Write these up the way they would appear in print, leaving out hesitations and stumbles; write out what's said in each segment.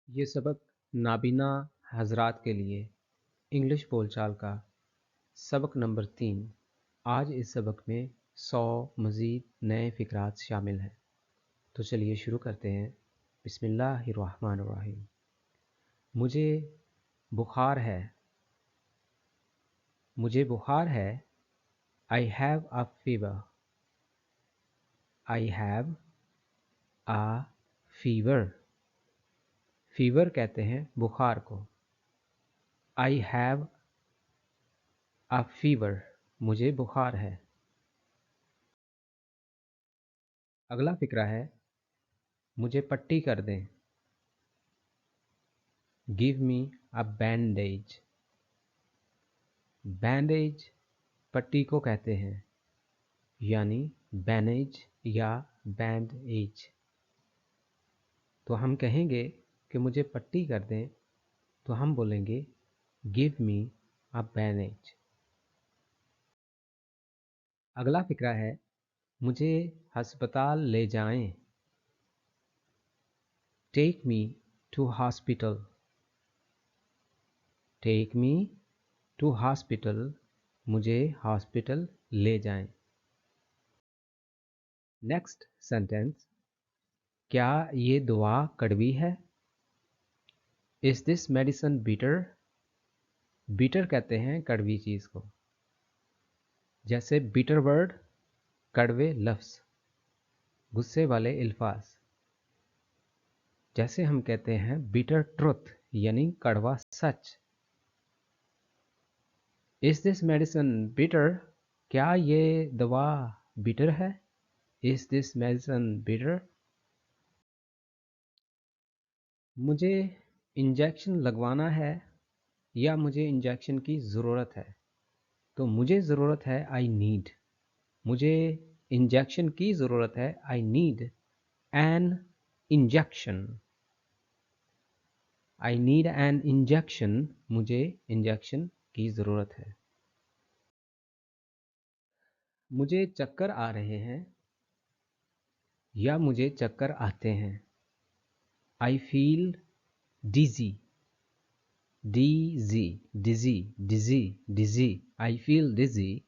ये सबक नाबीना हजरात के लिए इंग्लिश बोलचाल का सबक नंबर 3। आज इस सबक में 100 मज़ीद नए फ़िक्रात शामिल हैं। तो चलिए शुरू करते हैं। बिस्मिल्लाहिर्रहमानिर्रहीम। मुझे बुखार है। मुझे बुखार है। I have a fever. I have a fever. Fever कहते हैं बुखार को। I have a fever. मुझे बुखार है। अगला फ़िक्रा है, मुझे पट्टी कर दें। गिव मी अ बैंडेज। बैंडेज पट्टी को कहते हैं, यानी बैनेज या बैंडेज। तो हम कहेंगे कि मुझे पट्टी कर दें, तो हम बोलेंगे गिव मी अ बैंडेज। अगला फ़िक्रा है, मुझे अस्पताल ले जाएं। Take me to hospital. Take me to hospital. मुझे हॉस्पिटल ले जाएं। नेक्स्ट सेंटेंस, क्या ये दवा कड़वी है? Is this medicine bitter? Bitter कहते हैं कड़वी चीज़ को। जैसे बिटर वर्ड, कड़वे लफ्ज़, गुस्से वाले अल्फाज। जैसे हम कहते हैं बिटर ट्रुथ, यानी कड़वा सच। Is this medicine bitter? क्या ये दवा बिटर है? Is this medicine bitter? मुझे इंजेक्शन लगवाना है या मुझे इंजेक्शन की ज़रूरत है। तो मुझे ज़रूरत है, आई नीड। मुझे इंजेक्शन की ज़रूरत है, I need an injection. I need an injection. मुझे इंजेक्शन की ज़रूरत है। मुझे चक्कर आ रहे हैं या मुझे चक्कर आते हैं। I feel dizzy. Dizzy, dizzy, dizzy, dizzy. I feel dizzy.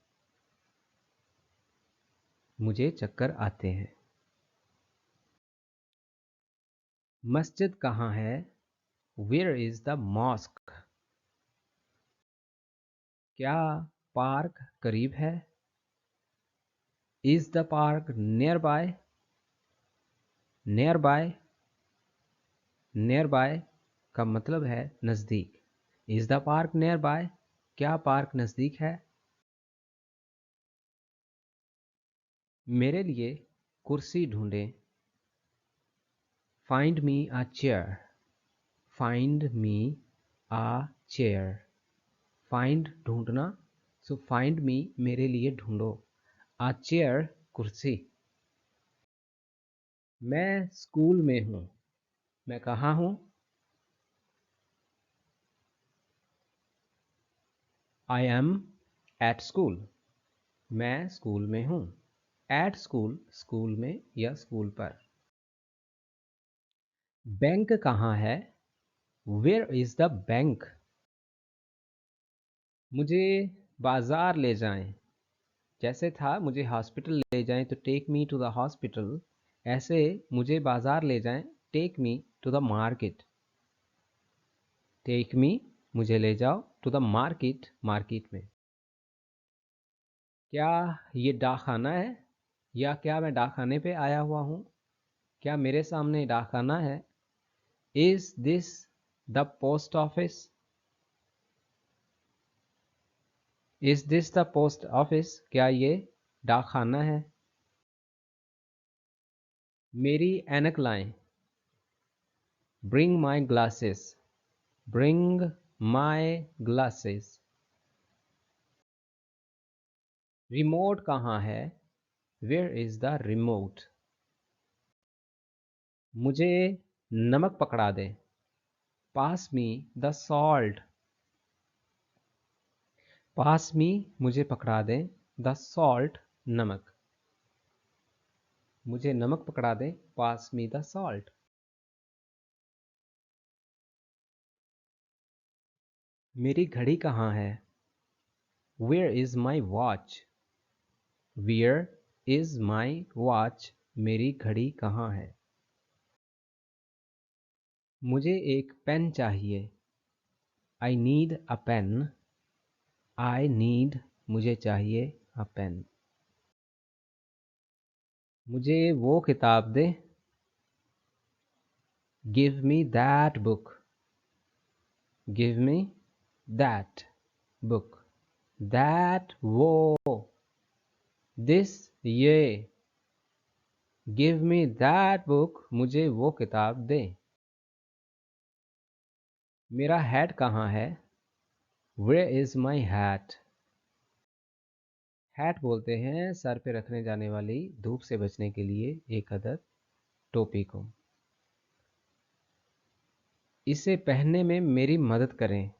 मुझे चक्कर आते हैं। मस्जिद कहाँ है? Where is the mosque? क्या पार्क करीब है? Is the park nearby? Nearby, nearby का मतलब है नज़दीक। Is the park nearby? क्या पार्क नज़दीक है? मेरे लिए कुर्सी ढूंढें। Find me a chair. Find me a chair. Find ढूंढना, सो फाइंड मी मेरे लिए ढूंढो। अ चेयर कुर्सी। मैं स्कूल में हूँ। मैं कहाँ हूँ? I am at school. मैं स्कूल में हूँ। एट स्कूल, स्कूल में या स्कूल पर। बैंक कहाँ है? Where is the bank? मुझे बाज़ार ले जाएं। जैसे था मुझे हॉस्पिटल ले जाएं तो take me to the hospital, ऐसे मुझे बाज़ार ले जाएं, take me to the market. Take me, मुझे ले जाओ, टू द मार्केट, मार्केट में। क्या ये डाकखाना है? या क्या मैं डाकखाने पे आया हुआ हूँ? क्या मेरे सामने डाकखाना है? Is this the post office? Is this the post office? क्या ये डाकखाना है? मेरी ऐनक लाएं। Bring my glasses. Bring my glasses. Remote कहाँ है? Where is the remote? मुझे नमक पकड़ा दे। पास मी द सॉल्ट। पास मी, मुझे पकड़ा दें, द सॉल्ट, नमक। मुझे नमक पकड़ा दें, पास मी द सॉल्ट। मेरी घड़ी कहाँ है? Where is my watch? Where is my watch? मेरी घड़ी कहाँ है? मुझे एक पेन चाहिए। I need a pen. I need मुझे चाहिए a pen. मुझे वो किताब दे। Give me that book. Give me that book. That वो this ये Give me that book. मुझे वो किताब दे। मेरा हैट कहाँ है? Where is my hat? Hat बोलते हैं सर पे रखने जाने वाली धूप से बचने के लिए एक अदद टोपी को। इसे पहनने में मेरी मदद करें,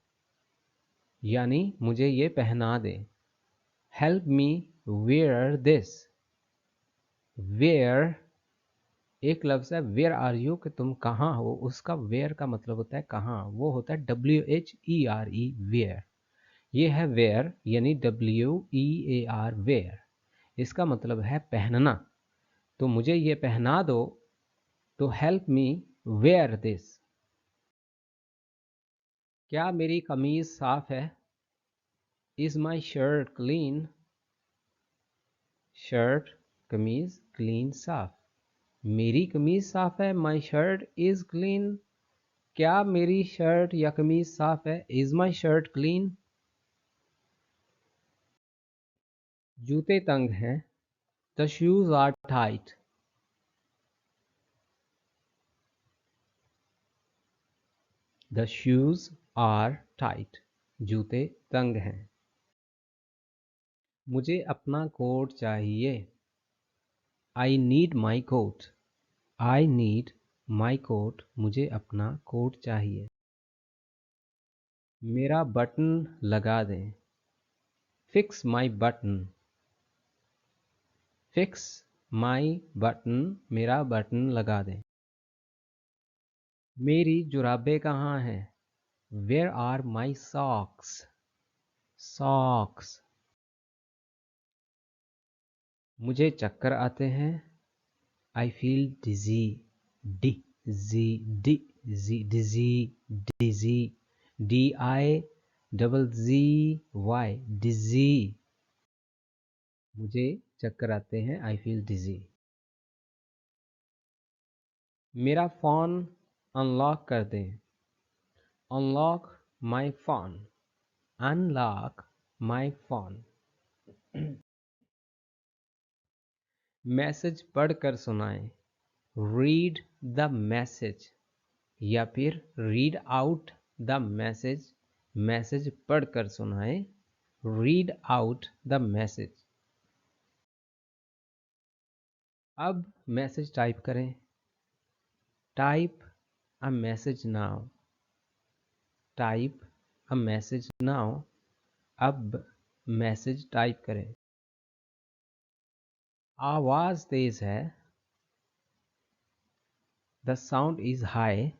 यानी मुझे ये पहना दे। Help me wear this. Wear एक लफ्ज़ है वेयर आर यू कि तुम कहाँ हो, उसका वेयर का मतलब होता है कहाँ, वो होता है WHERE वेयर। ये है वेयर यानी WEAR वेयर, इसका मतलब है पहनना। तो मुझे ये पहना दो, तो हेल्प मी वेयर दिस। क्या मेरी कमीज़ साफ़ है? Is my shirt clean? Shirt कमीज़ क्लीन साफ़। मेरी कमीज़ साफ़ है। My shirt is clean. क्या मेरी शर्ट या कमीज़ साफ़ है? Is my shirt clean? जूते तंग हैं। The shoes are tight. The shoes are tight. जूते तंग हैं। मुझे अपना कोट चाहिए। I need my coat. I need my coat. मुझे अपना कोट चाहिए। मेरा बटन लगा दें। Fix my button. Fix my button. मेरा बटन लगा दें। मेरी जुराबें कहाँ हैं? Where are my socks? Socks. मुझे चक्कर आते हैं। I feel dizzy. Dizzy dizzy dizzy dizzy DIZZY dizzy. मुझे चक्कर आते हैं। I feel dizzy. मेरा फ़ोन अनलॉक कर दें। Unlock my phone. Unlock my phone. Message पढ़कर सुनाएं। रीड द मैसेज या फिर read out the message. Message पढ़कर सुनाएं। Read out the message. अब मैसेज टाइप करें। Type a message now. Type a message now. अब मैसेज टाइप करें। आवाज़ तेज़ है। The sound is high.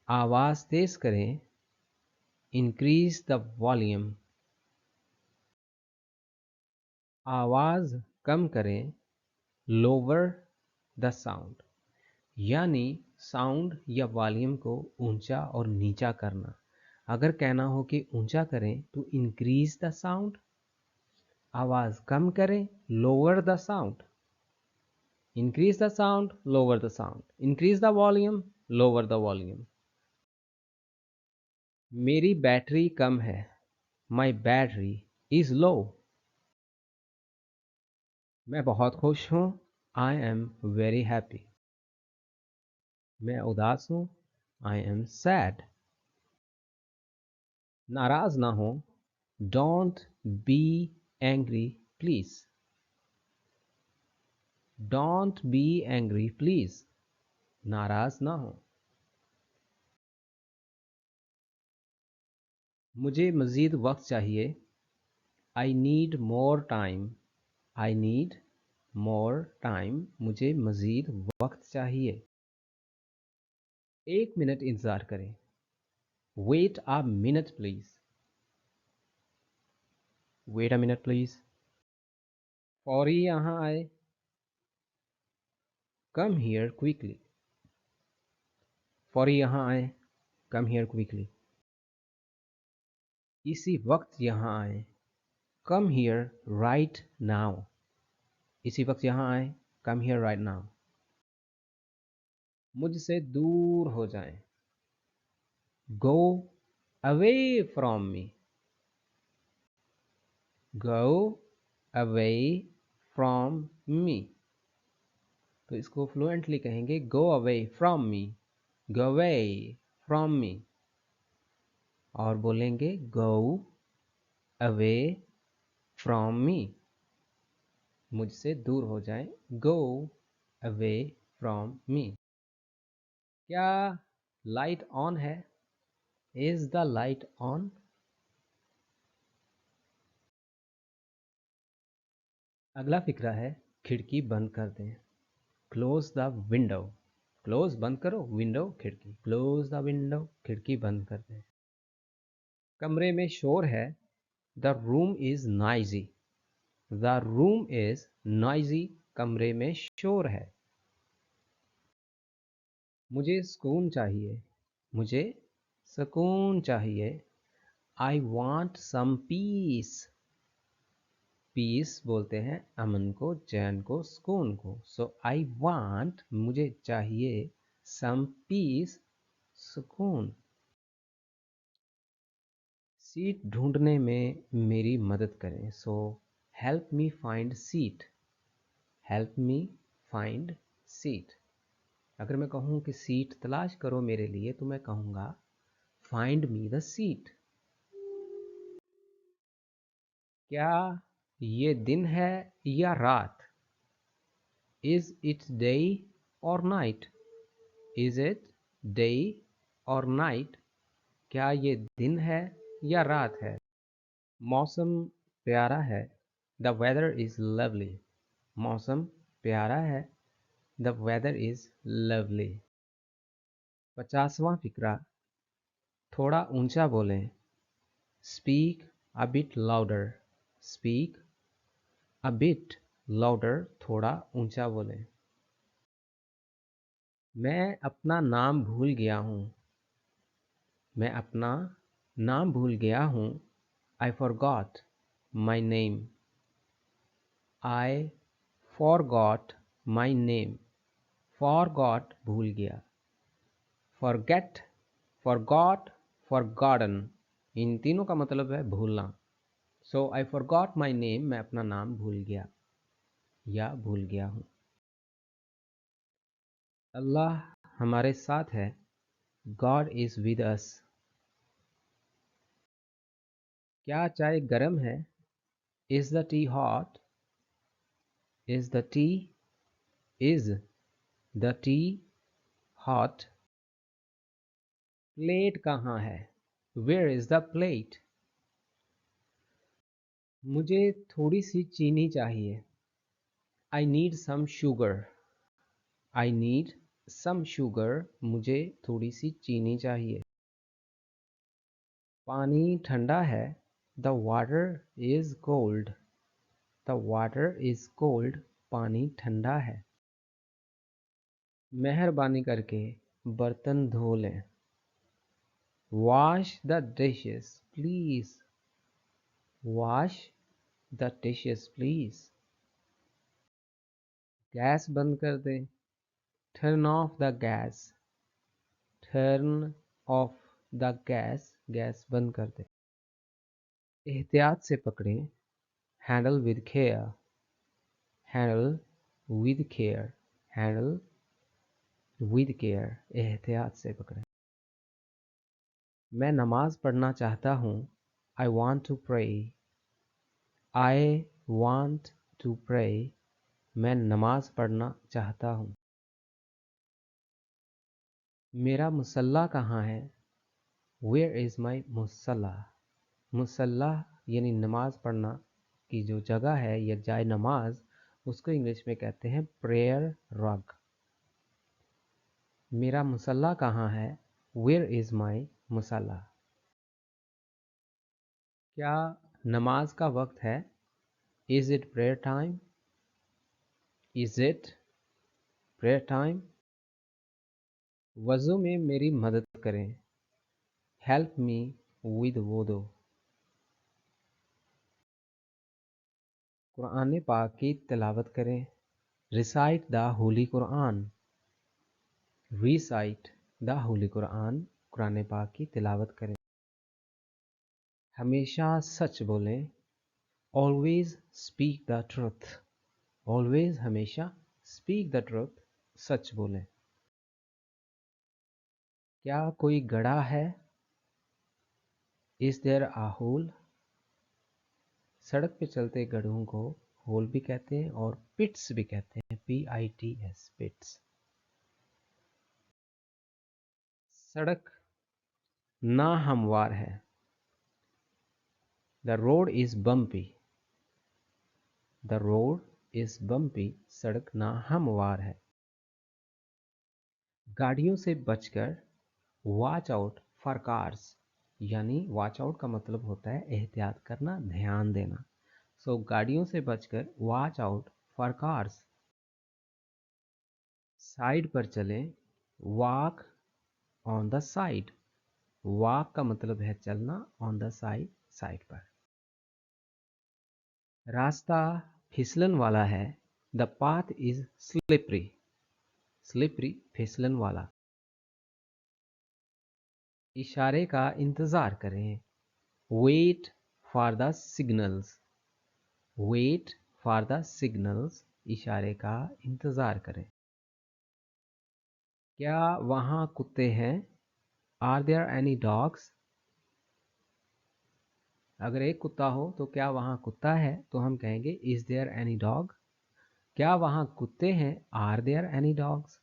आवाज़ तेज़ करें। Increase the volume. आवाज़ कम करें। Lower the sound. यानी साउंड या वॉल्यूम को ऊंचा और नीचा करना। अगर कहना हो कि ऊंचा करें तो इंक्रीज द साउंड। आवाज़ कम करें, lower the sound. Increase the sound, lower the sound. Increase the volume, lower the volume. मेरी बैटरी कम है। माई बैटरी इज़ लो। मैं बहुत खुश हूँ। I am very happy. मैं उदास हूँ। I am sad. नाराज ना हो। Don't be angry please. Don't be angry please. नाराज ना हो। मुझे मज़ीद वक्त चाहिए। I need more time. I need more time. मुझे मज़ीद वक्त चाहिए। 1 मिनट इंतज़ार करें। Wait a minute please. Wait a minute please. फौरी यहाँ आए. Come here quickly. फौरी यहाँ आए. Come here quickly. इसी वक्त यहाँ आए. Come here right now. इसी वक्त यहाँ आए. Come here right now. मुझसे दूर हो जाएं. Go away from me. Go away from me. तो इसको फ्लुएंटली कहेंगे go away from me. Go away from me. और बोलेंगे go away from me. मुझसे दूर हो जाए. Go away from me. क्या लाइट ऑन है? Is the light on? अगला फिक्रा है खिड़की बंद कर दें. Close the window. Close बंद करो, window खिड़की. Close the window खिड़की बंद कर दें. कमरे में शोर है. The room is noisy. The room is noisy. कमरे में शोर है. मुझे सुकून चाहिए. मुझे सुकून चाहिए. I want some peace. Peace बोलते हैं अमन को, चैन को, सुकून को. सो आई वांट मुझे चाहिए. सम पीस सुकून. सीट ढूंढने में मेरी मदद करें. So help me find seat. Help me find seat. अगर मैं कहूँ कि सीट तलाश करो मेरे लिए तो मैं कहूँगा फाइंड मी द सीट. क्या ये दिन है या रात? Is it day or night? Is it day or night? क्या ये दिन है या रात है? मौसम प्यारा है. The weather is lovely. मौसम प्यारा है. The weather is lovely. 50वां फिक्रा. थोड़ा ऊंचा बोलें. Speak a bit louder. Speak a bit louder. थोड़ा ऊंचा बोलें. मैं अपना नाम भूल गया हूँ. मैं अपना नाम भूल गया हूँ. I forgot my name. I forgot my name. Forgot भूल गया. Forget, forgot, forgotten. इन तीनों का मतलब है भूलना. So I forgot my name. मैं अपना नाम भूल गया या भूल गया हूँ. अल्लाह हमारे साथ है. God is with us. क्या चाय गर्म है? Is the tea hot? Is the tea hot? Plate कहाँ है? Where is the plate? मुझे थोड़ी सी चीनी चाहिए. I need some sugar. I need some sugar. मुझे थोड़ी सी चीनी चाहिए. पानी ठंडा है. The water is cold. The water is cold. पानी ठंडा है. मेहरबानी करके बर्तन धो लें. Wash the dishes, please. Wash the dishes, please. Gas बंद कर दें. Turn off the gas. Turn off the gas. Gas बंद कर दें. एहतियात से पकड़ें. Handle with care. Handle with care. Handle with care. एहतियात से पकड़ें. मैं नमाज पढ़ना चाहता हूँ. I want to pray. I want to pray. मैं नमाज पढ़ना चाहता हूँ. मेरा मुसल्ला कहाँ है? Where is my मुसल्ला? मुसल्ला यानी नमाज पढ़ना की जो जगह है या जाए नमाज, उसको इंग्लिश में कहते हैं प्रेयर रग. मेरा मुसल्ला कहाँ है? Where is my मुसल्ला? क्या नमाज का वक्त है? Is it prayer time? Is it prayer time? वज़ू में मेरी मदद करें। Help me with wudu. Quran पाक की तिलावत करें। Recite the holy Quran. Recite the holy Quran. Quran पाक की तिलावत करें। हमेशा सच बोलें। Always speak the truth. Always हमेशा स्पीक द ट्रुथ। सच बोलें। क्या कोई गड़ा है? Is there a hole? सड़क पे चलते गड्ढों को होल भी कहते हैं और पिट्स भी कहते हैं। PITS, पिट्स। सड़क ना हमवार है। The road is bumpy. The road is bumpy. सड़क ना हमवार है। गाड़ियों से बचकर वॉच आउट फॉर कार्स। यानी वॉच आउट का मतलब होता है एहतियात करना, ध्यान देना। सो गाड़ियों से बचकर watch out for cars. Side पर चलें। Walk on the side. Walk का मतलब है चलना, ऑन द साइड, साइड पर। रास्ता फिसलन वाला है। The path is slippery. Slippery, फिसलन वाला। इशारे का इंतजार करें। Wait for the signals. Wait for the signals. इशारे का इंतजार करें। क्या वहाँ कुत्ते हैं? Are there any dogs? अगर एक कुत्ता हो तो क्या वहाँ कुत्ता है, तो हम कहेंगे इज देयर एनी डॉग। क्या वहाँ कुत्ते हैं? Are there any dogs?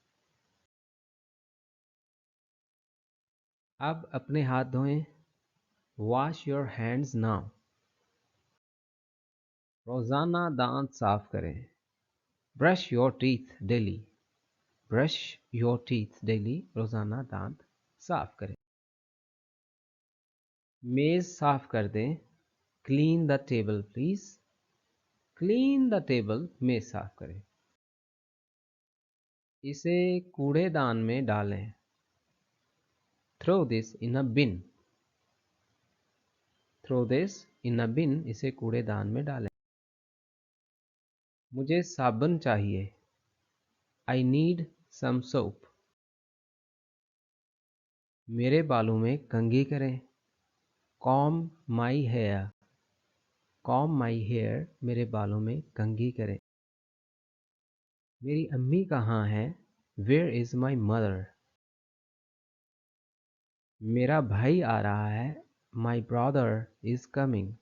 अब अपने हाथ धोएं। Wash your hands now. रोज़ाना दांत साफ करें। Brush your teeth daily. Brush your teeth daily. रोज़ाना दांत साफ करें। मेज़ साफ कर दें। Clean the table please. Clean the table. मेज़ साफ करें। इसे कूड़ेदान में डालें। Throw this in a bin. Throw this in a bin. इसे कूड़ेदान में डालें। मुझे साबुन चाहिए। I need some soap. मेरे बालों में कंघी करें। Comb my hair. Comb my hair. मेरे बालों में कंघी करें। मेरी अम्मी कहाँ है? Where is my mother. मेरा भाई आ रहा है। My brother is coming.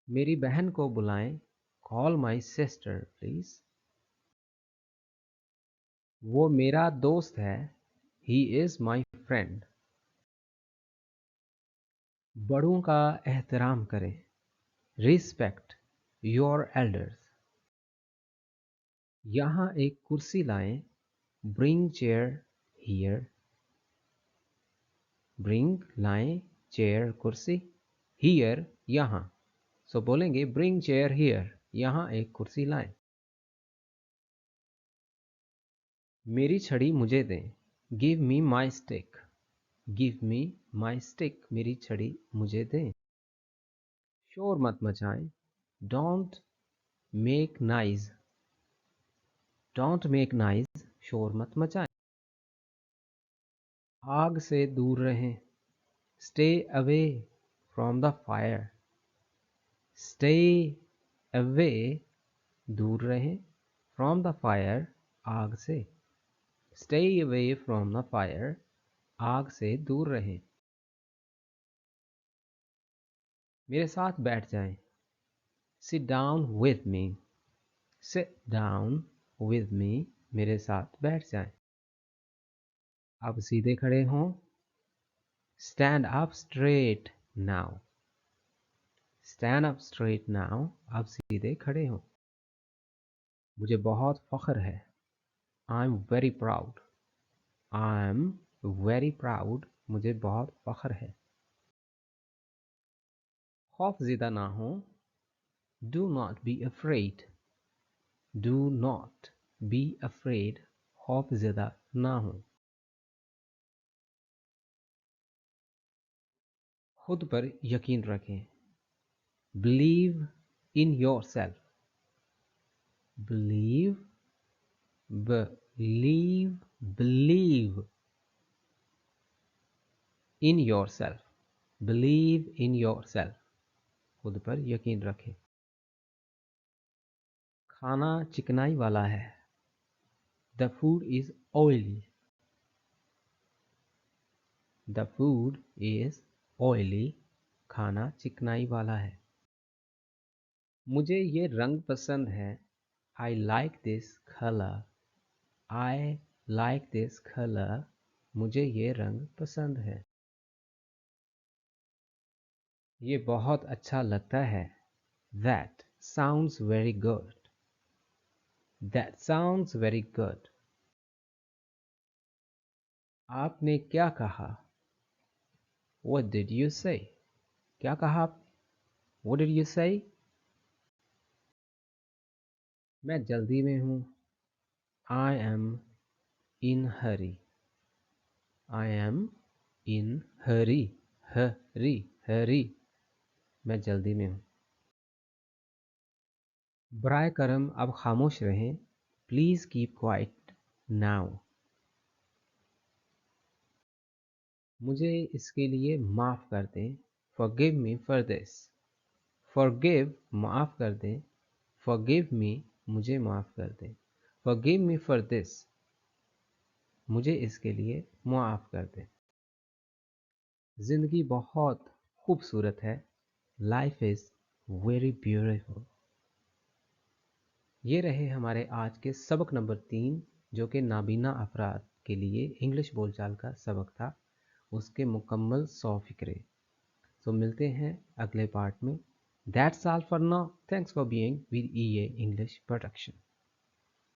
मेरी बहन को बुलाएं। Call my sister please. वो मेरा दोस्त है। He is my friend. बड़ों का एहतराम करें। Respect your elders. यहाँ एक कुर्सी लाएं। Bring chair here. ब्रिंग लाएं, चेयर कुर्सी, हियर यहाँ। सो बोलेंगे ब्रिंग चेयर हियर। यहाँ एक कुर्सी लाएं। मेरी छड़ी मुझे दें। Give me my stick. Give me my stick. मेरी छड़ी मुझे दें। शोर मत मचाएं। Don't make noise. Don't make noise. शोर मत मचाएं। आग से दूर रहें। Stay away from the fire. Stay away, दूर रहें, फ्रॉम द फायर, आग से। Stay away from the fire, आग से दूर रहें। मेरे साथ बैठ जाएं। Sit down with me. Sit down with me. मेरे साथ बैठ जाएं। अब सीधे खड़े हों। Stand up straight now. Stand up straight now. अब सीधे खड़े हों। मुझे बहुत फख्र है। I am very proud. I am very proud. मुझे बहुत फख्र है। खौफज़दा ना हो, do not be afraid, do not be afraid, खौफज़दा ना हो। खुद पर यकीन रखें, believe in yourself, believe, believe in yourself, believe in yourself, खुद पर यकीन रखें। खाना चिकनाई वाला है, the food is oily, the food is oily, खाना चिकनाई वाला है। मुझे ये रंग पसंद है, I like this color, I like this color, मुझे ये रंग पसंद है। ये बहुत अच्छा लगता है, that sounds very good, that sounds very good। आपने क्या कहा, what did you say, क्या कहा आप, what did you say। मैं जल्दी में हूँ, I am in hurry, I am in hurry, hurry, मैं जल्दी में हूँ। बराए करम अब खामोश रहें, प्लीज़ कीप क्वाइट नाउ, मुझे इसके लिए माफ़ कर दें, forgive me for this, forgive माफ़ कर दें, forgive me मुझे माफ़ कर दें, forgive me for this मुझे इसके लिए माफ़ कर दें। ज़िंदगी बहुत खूबसूरत है, लाइफ इज़ वेरी ब्यूटीफुल। ये रहे हमारे आज के सबक नंबर 3, जो कि नाबीना अफराद के लिए इंग्लिश बोलचाल का सबक था, उसके मुकम्मल 100 फ़िक्रे। तो मिलते हैं अगले पार्ट में। That's all for now, thanks for being with EA English production.